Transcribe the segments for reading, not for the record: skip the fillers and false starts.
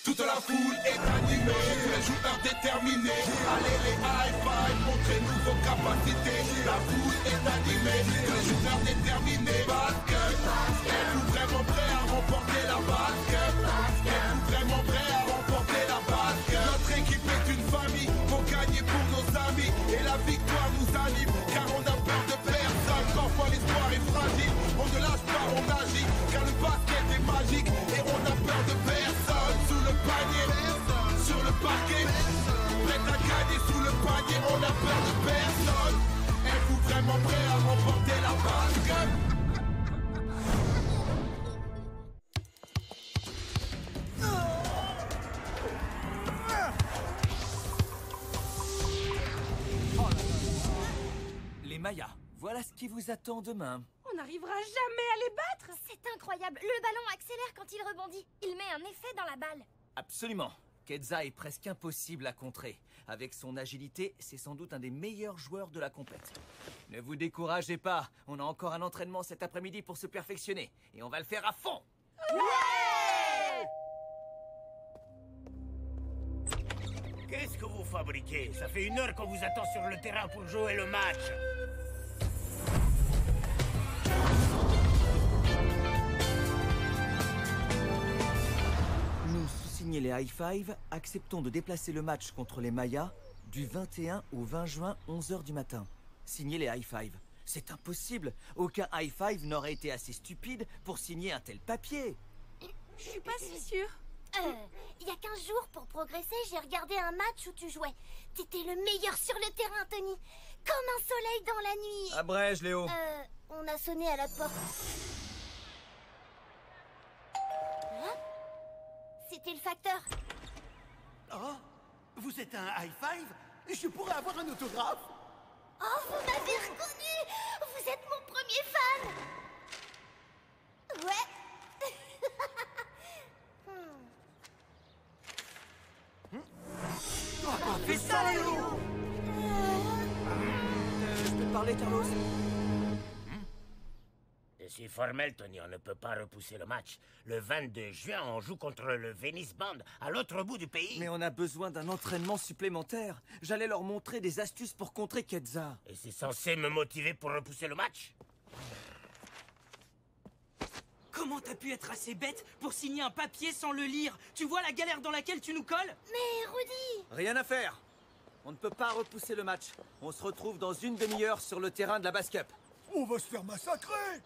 Toute la foule est animée, les joueurs déterminés. Allez les high five, montrez-nous vos capacités. La foule est animée, les joueurs déterminés. Basket, êtes-vous vraiment prêts à remporter la basket? Êtes-vous vraiment prêts à remporter la basket? Notre équipe est une famille, faut gagner pour nos amis. Et la victoire nous anime, car on a peur de personne. Parfois l'espoir est fragile, on ne lâche pas, on agit. Car le basket est magique, et on a peur de personne. Sous le panier, sur le parquet, prêt à gagner sous le panier, on a peur de personne. Êtes-vous vraiment prêts à remporter la basket? Les Mayas, voilà ce qui vous attend demain. On n'arrivera jamais à les battre. C'est incroyable, le ballon accélère quand il rebondit. Il met un effet dans la balle. Absolument. Kedza est presque impossible à contrer. Avec son agilité, c'est sans doute un des meilleurs joueurs de la compète. Ne vous découragez pas, on a encore un entraînement cet après-midi pour se perfectionner. Et on va le faire à fond. Ouais! Qu'est-ce que vous fabriquez? Ça fait 1 heure qu'on vous attend sur le terrain pour jouer le match. Nous, sous-signés les High Five, acceptons de déplacer le match contre les Mayas du 21 au 20 juin, 11h du matin. Signé les High Five. C'est impossible. Aucun High Five n'aurait été assez stupide pour signer un tel papier. Je suis pas si sûre. Il y a 15 jours, pour progresser, j'ai regardé un match où tu jouais. T'étais le meilleur sur le terrain, Tony. Comme un soleil dans la nuit. Abrège, Léo. On a sonné à la porte. Hein? C'était le facteur. Oh, vous êtes un high five? Je pourrais avoir un autographe? Oh, vous m'avez reconnu! Vous êtes mon premier fan! Ouais. Fais ça, Léo! Je peux te parler, Carlos? Je suis formel, Tony, on ne peut pas repousser le match. Le 22 juin, on joue contre le Venice Band, à l'autre bout du pays. Mais on a besoin d'un entraînement supplémentaire. J'allais leur montrer des astuces pour contrer Kedza. Et c'est censé me motiver pour repousser le match? Comment t'as pu être assez bête pour signer un papier sans le lire? Tu vois la galère dans laquelle tu nous colles? Mais Rudy! Rien à faire. On ne peut pas repousser le match. On se retrouve dans une demi-heure sur le terrain de la Basket. On va se faire massacrer!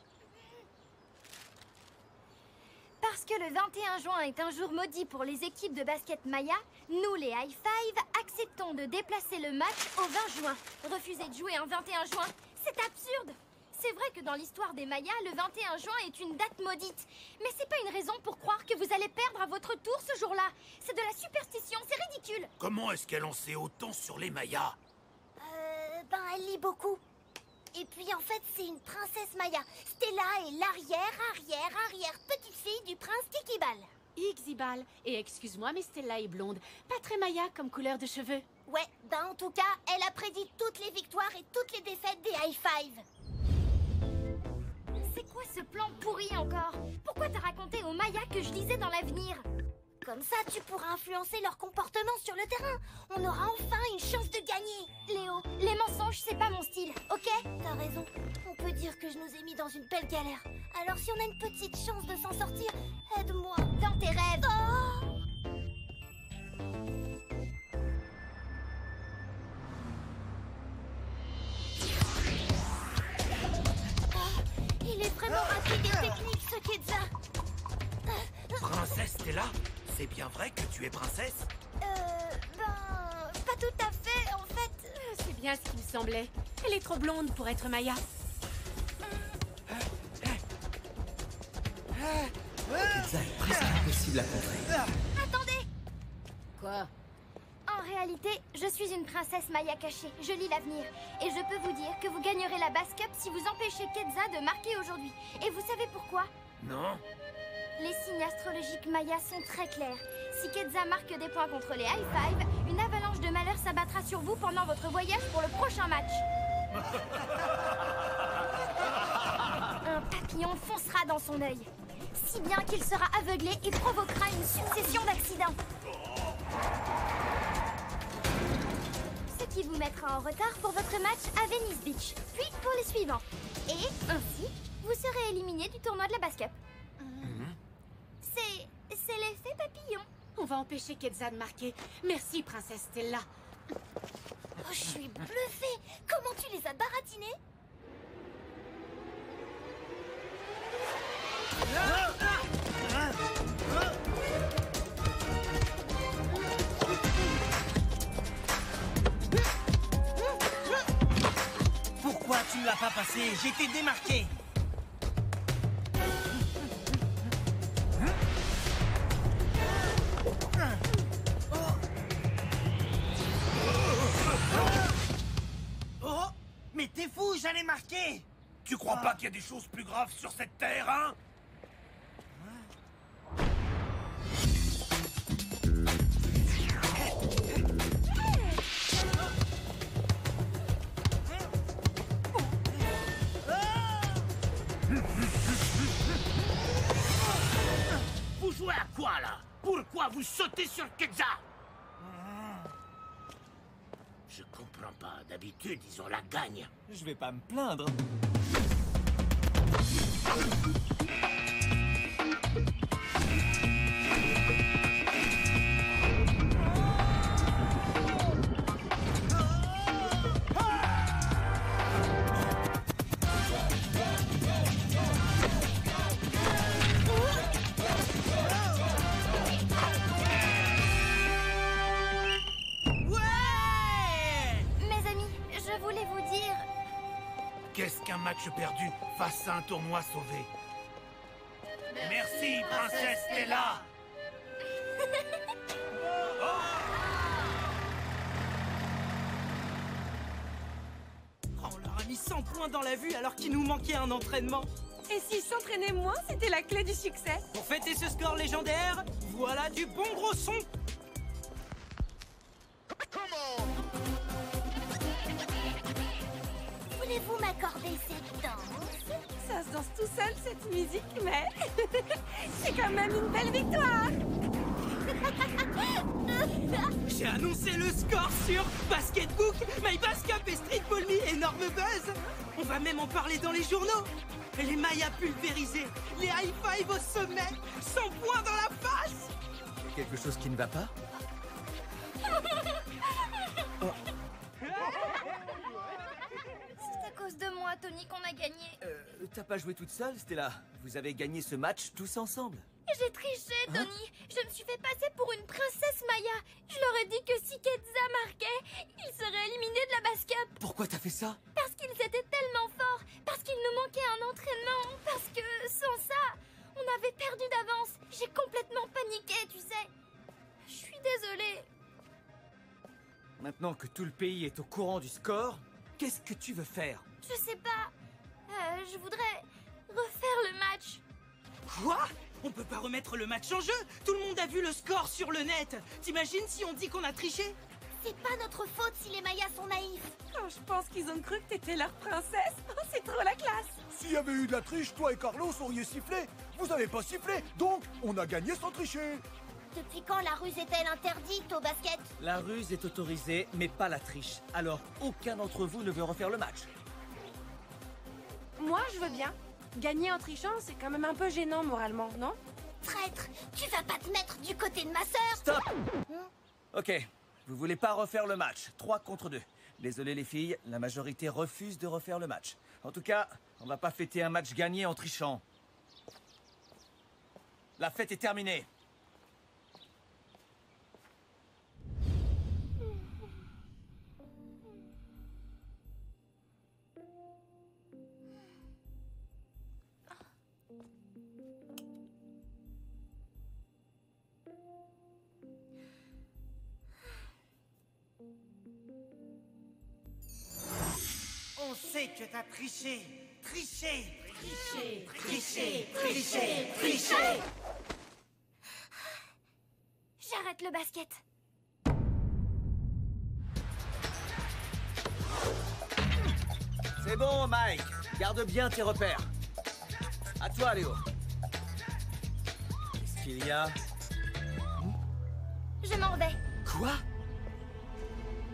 Parce que le 21 juin est un jour maudit pour les équipes de basket Maya, nous les High Five acceptons de déplacer le match au 20 juin. Refuser de jouer un 21 juin, c'est absurde! C'est vrai que dans l'histoire des Mayas, le 21 juin est une date maudite. Mais c'est pas une raison pour croire que vous allez perdre à votre tour ce jour-là. C'est de la superstition, c'est ridicule. Comment est-ce qu'elle en sait autant sur les Mayas? Elle lit beaucoup. Et puis en fait, c'est une princesse Maya. Stella est l'arrière petite-fille du prince Kikibal. Ixibal. Et excuse-moi, mais Stella est blonde. Pas très Maya comme couleur de cheveux. Ouais, en tout cas, elle a prédit toutes les victoires et toutes les défaites des High Five. C'est quoi ce plan pourri encore? Pourquoi t'as raconté aux Mayas que je lisais dans l'avenir? Comme ça, tu pourras influencer leur comportement sur le terrain. On aura enfin une chance de gagner. Léo, les mensonges, c'est pas mon style, ok? T'as raison. On peut dire que je nous ai mis dans une belle galère. Alors si on a une petite chance de s'en sortir, aide-moi. Dans tes rêves. Oh! Il est vraiment rapide et technique, ce Kedza. Princesse Stella? C'est bien vrai que tu es princesse? Pas tout à fait, en fait. C'est bien ce qu'il me semblait. Elle est trop blonde pour être Maya. Kedza est presque impossible à contrer. Attendez! Quoi? En réalité, je suis une princesse Maya cachée. Je lis l'avenir. Et je peux vous dire que vous gagnerez la Bass Cup si vous empêchez Kedza de marquer aujourd'hui. Et vous savez pourquoi? Non? Les signes astrologiques Maya sont très clairs. Si Kedza marque des points contre les High Five, une avalanche de malheur s'abattra sur vous pendant votre voyage pour le prochain match. Un papillon foncera dans son œil. si bien qu'il sera aveuglé et provoquera une succession d'accidents. Ce qui vous mettra en retard pour votre match à Venice Beach, puis pour les suivants. Et ainsi, vous serez éliminé du tournoi de la basket. C'est l'effet papillon. On va empêcher Ketza de marquer. Merci, princesse Stella. Oh, je suis bluffée. Comment tu les as baratinés? Pourquoi tu ne l'as pas passé? J'étais démarqué. Oh! Mais t'es fou, j'allais marquer! Tu crois pas qu'il y a des choses plus graves sur cette terre, hein? Vous jouez à quoi, là? Pourquoi vous sautez sur Ketza? Je comprends pas. D'habitude, ils ont la gagne. Je vais pas me plaindre. Mes amis, je voulais vous dire... Qu'est-ce qu'un match perdu face à un tournoi sauvé? Merci, princesse Stella! Oh, on leur a mis 100 points dans la vue alors qu'il nous manquait un entraînement. Et s'ils s'entraînaient moins, c'était la clé du succès. Pour fêter ce score légendaire, voilà du bon gros son. Voulez-vous m'accorder cette danse? Ça se danse tout seul, cette musique, mais c'est quand même une belle victoire. J'ai annoncé le score sur Basketbook, My Basket et Streetball Me, énorme buzz. On va même en parler dans les journaux. Et les Mayas pulvérisés, les high five au sommet, 100 points dans la face. Y a quelque chose qui ne va pas? C'est à cause de moi, Tony, qu'on a gagné. T'as pas joué toute seule, Stella? Vous avez gagné ce match tous ensemble. J'ai triché, Tony. Je me suis fait passer pour une princesse Maya. Je leur ai dit que si Ketza marquait, ils seraient éliminés de la basket. Pourquoi t'as fait ça? Parce qu'ils étaient tellement forts. Parce qu'il nous manquait un entraînement. Parce que sans ça, on avait perdu d'avance. J'ai complètement paniqué, tu sais. Je suis désolée. Maintenant que tout le pays est au courant du score, qu'est-ce que tu veux faire? Je sais pas. Je voudrais refaire le match. Quoi? On peut pas remettre le match en jeu. Tout le monde a vu le score sur le net. T'imagines si on dit qu'on a triché? C'est pas notre faute si les Mayas sont naïfs. Oh, je pense qu'ils ont cru que t'étais leur princesse. Oh, c'est trop la classe. S'il y avait eu de la triche, toi et Carlos auriez sifflé. Vous avez pas sifflé, donc on a gagné sans tricher. Depuis quand la ruse est-elle interdite au basket? La ruse est autorisée, mais pas la triche. Alors, aucun d'entre vous ne veut refaire le match. Moi, je veux bien. Gagner en trichant, c'est quand même un peu gênant moralement, non? Traître, tu vas pas te mettre du côté de ma sœur? Stop! Ok, vous voulez pas refaire le match. 3 contre 2. Désolé les filles, la majorité refuse de refaire le match. En tout cas, on va pas fêter un match gagné en trichant. La fête est terminée. On sait que t'as triché. Triché. Tricher, Triché. Triché. Triché. J'arrête le basket. C'est bon, Mike. Garde bien tes repères. À toi, Léo. qu'il y a? Je m'en vais. Quoi?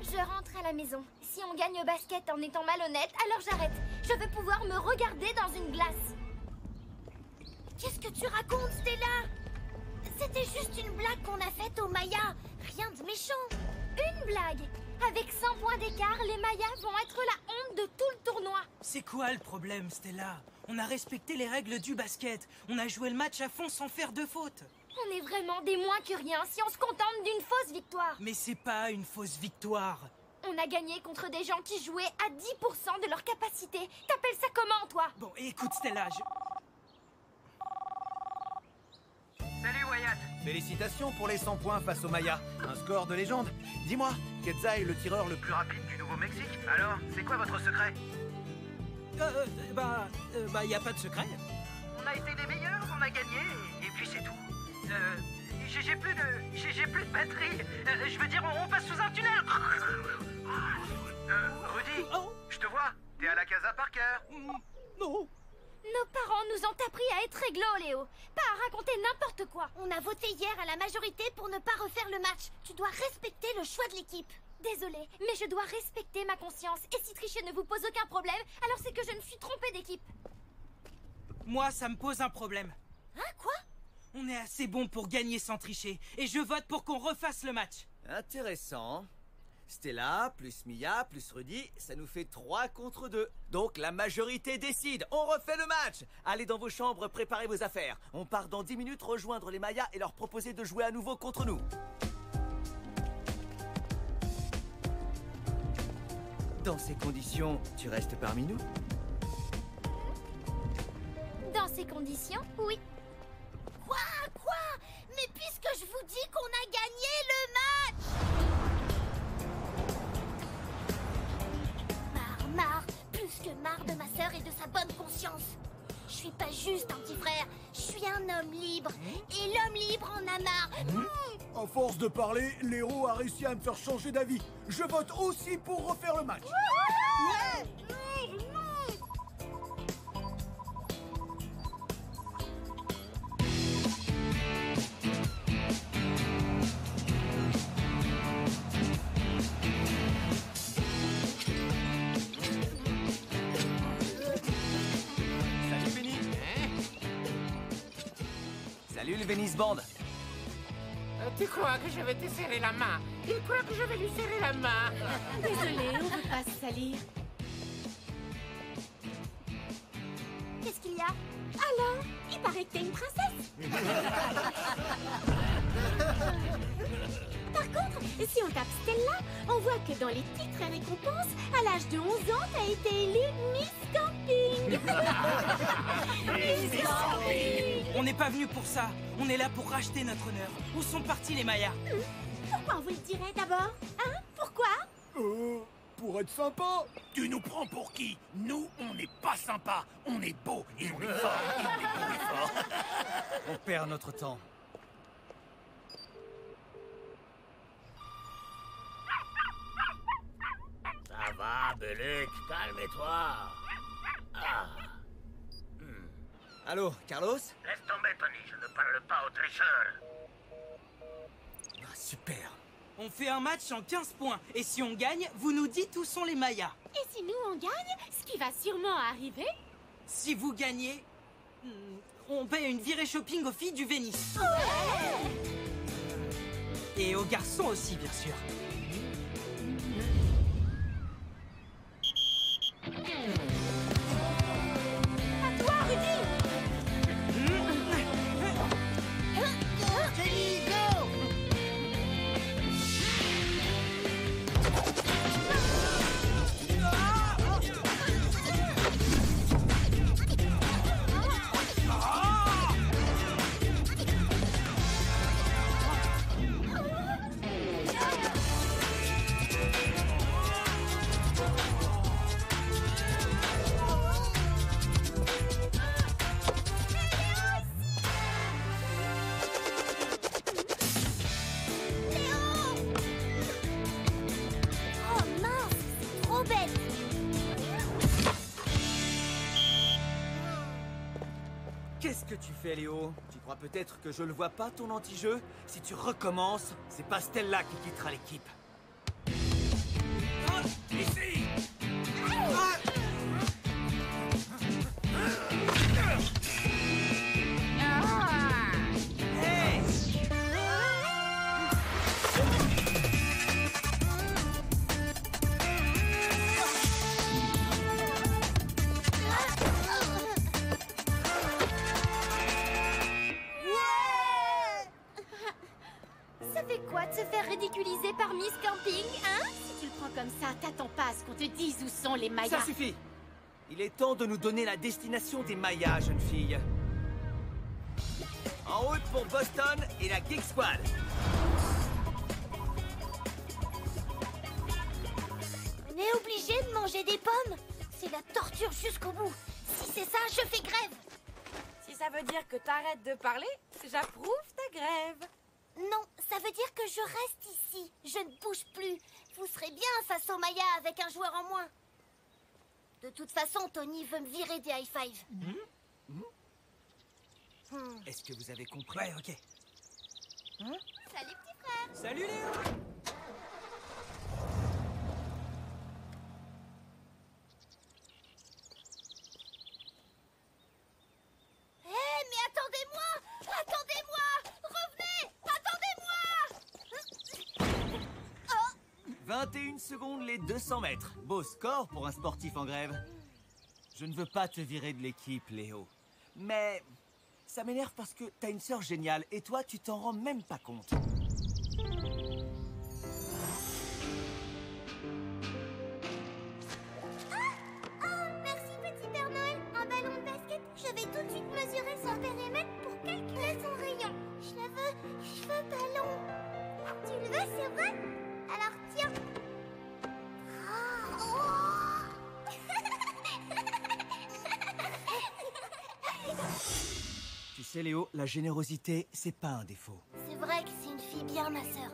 Je rentre à la maison. Si on gagne au basket en étant malhonnête, alors j'arrête. Je veux pouvoir me regarder dans une glace. Qu'est-ce que tu racontes, Stella? C'était juste une blague qu'on a faite aux Mayas. Rien de méchant. Une blague. Avec 100 points d'écart, les Mayas vont être la honte de tout le tournoi. C'est quoi le problème, Stella? On a respecté les règles du basket. On a joué le match à fond sans faire de faute. On est vraiment des moins que rien si on se contente d'une fausse victoire. Mais c'est pas une fausse victoire. On a gagné contre des gens qui jouaient à 10% de leur capacité. T'appelles ça comment, toi? Bon, écoute, Stella, Salut Wyatt. Félicitations pour les 100 points face aux Mayas. Un score de légende. Dis-moi, Quetzal est le tireur le plus rapide du Nouveau-Mexique. Alors, c'est quoi votre secret? y a pas de secret. On a été les meilleurs, on a gagné, et puis c'est tout. J'ai plus de batterie. Je veux dire, on passe sous un tunnel. Rudy, je te vois. T'es à la Casa Parker. Non. Nos parents nous ont appris à être réglo, Léo. Pas à raconter n'importe quoi. On a voté hier à la majorité pour ne pas refaire le match. Tu dois respecter le choix de l'équipe. Désolée, mais je dois respecter ma conscience. Et si tricher ne vous pose aucun problème, alors c'est que je me suis trompée d'équipe. Moi, ça me pose un problème. Hein, quoi? On est assez bon pour gagner sans tricher. Et je vote pour qu'on refasse le match. Intéressant. Stella, plus Mia, plus Rudy, ça nous fait 3 contre 2. Donc la majorité décide. On refait le match. Allez dans vos chambres, préparez vos affaires. On part dans 10 minutes rejoindre les Mayas et leur proposer de jouer à nouveau contre nous. Dans ces conditions, tu restes parmi nous? Dans ces conditions, oui. Quoi? Mais puisque je vous dis qu'on a gagné le match! Marre, plus que marre de ma sœur et de sa bonne conscience. Je suis pas juste un petit frère, je suis un homme libre. Et l'homme libre en a marre. À force de parler, l'héros a réussi à me faire changer d'avis. Je vote aussi pour refaire le match. Salut le Venice Band. Tu crois que je vais te serrer la main? Il croit que je vais lui serrer la main. Désolée, on veut pas se salir. Qu'est-ce qu'il y a? Alors, il paraît que t'es une princesse. Par contre, si on tape Stella, on voit que dans les titres et récompenses, à l'âge de 11 ans, t'as été élue Miss Camping. Miss Camping. On n'est pas venu pour ça. On est là pour racheter notre honneur. Où sont partis les Mayas? Pourquoi on vous le dirait d'abord? Hein? Pourquoi? Pour être sympa. Tu nous prends pour qui? Nous, on n'est pas sympa. On est beau et on est fort. On perd notre temps. Ça va, Belluc, calme-toi. Allô, Carlos? Laisse tomber, Tony, je ne parle pas aux tricheurs. Super. On fait un match en 15 points. Et si on gagne, vous nous dites où sont les Mayas. Et si nous on gagne, ce qui va sûrement arriver? Si vous gagnez, on paye une virée shopping aux filles du Venice. Et aux garçons aussi, bien sûr. À toi, Rudy! fais, Léo? Tu crois peut-être que je le vois pas, ton anti-jeu? Si tu recommences, c'est pas Stella qui quittera l'équipe. Ici! Hey! Ça fait quoi de se faire ridiculiser par Miss Camping, hein? Si tu le prends comme ça, t'attends pas à ce qu'on te dise où sont les Mayas. Ça suffit! Il est temps de nous donner la destination des Mayas, jeune fille. En route pour Boston et la Geek Squad. On est obligé de manger des pommes. C'est la torture jusqu'au bout. Si c'est ça, je fais grève. Si ça veut dire que t'arrêtes de parler, j'approuve ta grève. Non, ça veut dire que je reste ici. Je ne bouge plus. Vous serez bien face aux Mayas avec un joueur en moins. De toute façon, Tony veut me virer des high five. Est-ce que vous avez compris? Ouais, ok. Salut petit frère. Salut Léo! Hé, mais attendez-moi! Attendez-moi! Revenez! Attendez-moi! 21 secondes les 200 mètres. Beau score pour un sportif en grève. Je ne veux pas te virer de l'équipe, Léo. Mais ça m'énerve parce que t'as une sœur géniale et toi, tu t'en rends même pas compte. Merci petit Père Noël. Un ballon de basket. Je vais tout de suite mesurer son périmètre pour calculer son rayon. Je veux ballon. Tu le veux, c'est vrai? Alors tiens. Tu sais, Léo, la générosité, c'est pas un défaut. C'est vrai que c'est une fille bien, ma sœur.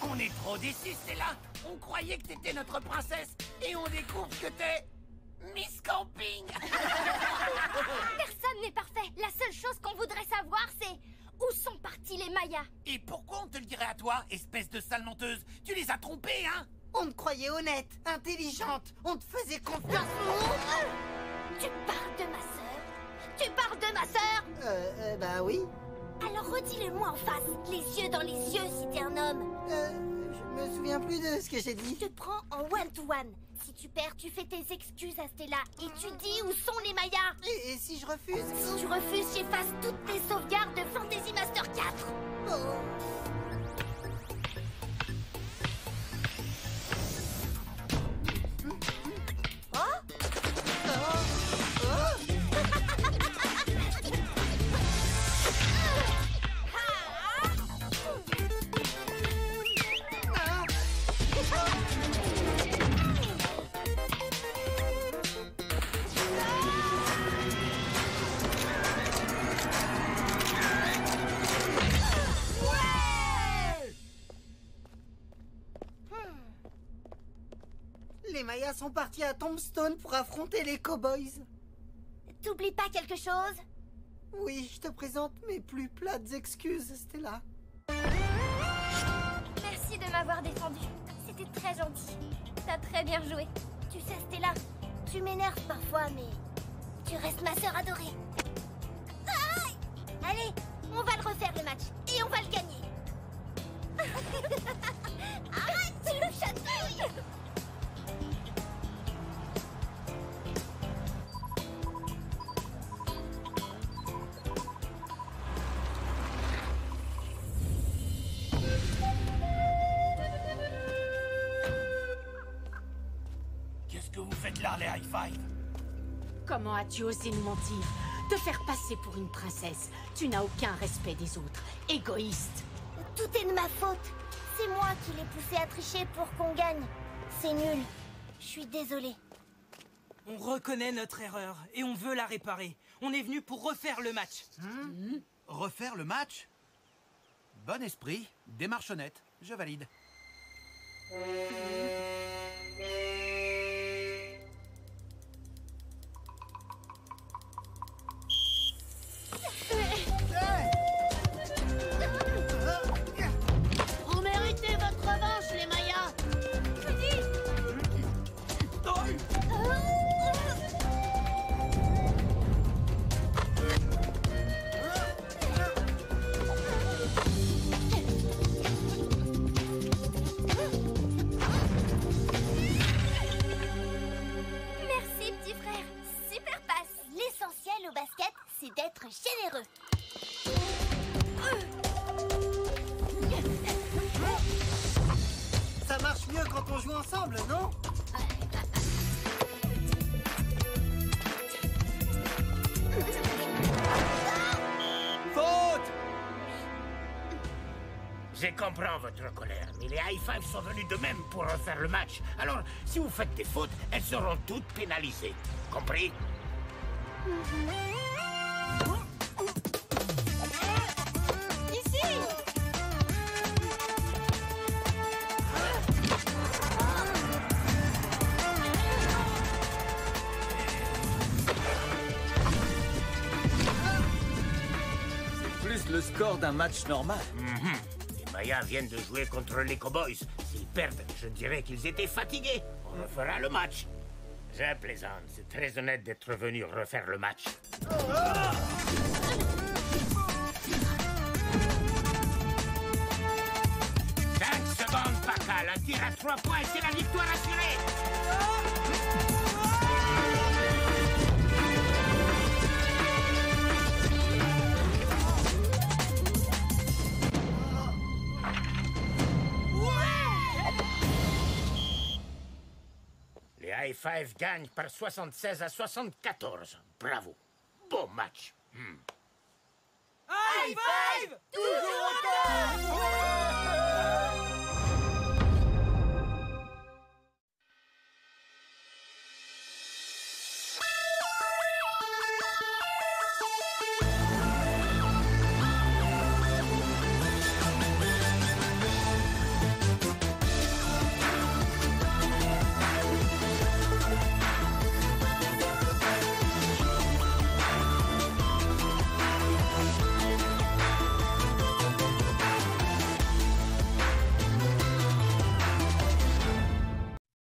On est trop déçus, Stella. On croyait que t'étais notre princesse et on découvre que t'es Miss Camping. Personne n'est parfait. La seule chose qu'on voudrait savoir, c'est où sont partis les Mayas? Et pourquoi on te le dirait à toi, espèce de sale menteuse? Tu les as trompés, hein? On te croyait honnête, intelligente, on te faisait confiance. Tu parles de ma sœur? Tu parles de ma sœur? Bah oui. Alors redis-le-moi en face, les yeux dans les yeux si t'es un homme. Je me souviens plus de ce que j'ai dit. Je te prends en one-to-one. Si tu perds, tu fais tes excuses à Stella et tu dis où sont les Mayas. Et si je refuse? Si tu refuses, j'efface toutes tes sauvegardes de Fantasy Master 4. Les Mayas sont partis à Tombstone pour affronter les Cowboys. T'oublies pas quelque chose? Oui, je te présente mes plus plates excuses, Stella. Merci de m'avoir défendu. C'était très gentil. T'as très bien joué. Tu sais, Stella, tu m'énerves parfois, mais tu restes ma sœur adorée. Aïe! Allez, on va le refaire le match et on va le gagner. Arrête, tu le chatouilles! Qu'est-ce que vous faites là, les high five? Comment as-tu osé nous mentir? Te faire passer pour une princesse? Tu n'as aucun respect des autres. Égoïste. Tout est de ma faute. C'est moi qui l'ai poussé à tricher pour qu'on gagne. C'est nul. Je suis désolée. On reconnaît notre erreur et on veut la réparer. On est venu pour refaire le match. Refaire le match? Bon esprit, démarche honnête, je valide. Vous méritez votre revanche, les Mayas. Merci, petit frère. Super passe. L'essentiel au basket, c'est d'être généreux. Ça marche mieux quand on joue ensemble, non? Faute! Je comprends votre colère, mais les High Five sont venus d'eux-mêmes pour refaire le match. Alors, si vous faites des fautes, elles seront toutes pénalisées. Compris? Ici. C'est plus le score d'un match normal. Les Mayas viennent de jouer contre les Cowboys. S'ils perdent, je dirais qu'ils étaient fatigués. On refera le match. Je plaisante. C'est très honnête d'être venu refaire le match. 5 secondes, Pacal. Un tir à 3 points, c'est la victoire assurée. Les High Five gagnent par 76 à 74. Bravo. Bon match. High five! Toujours autant!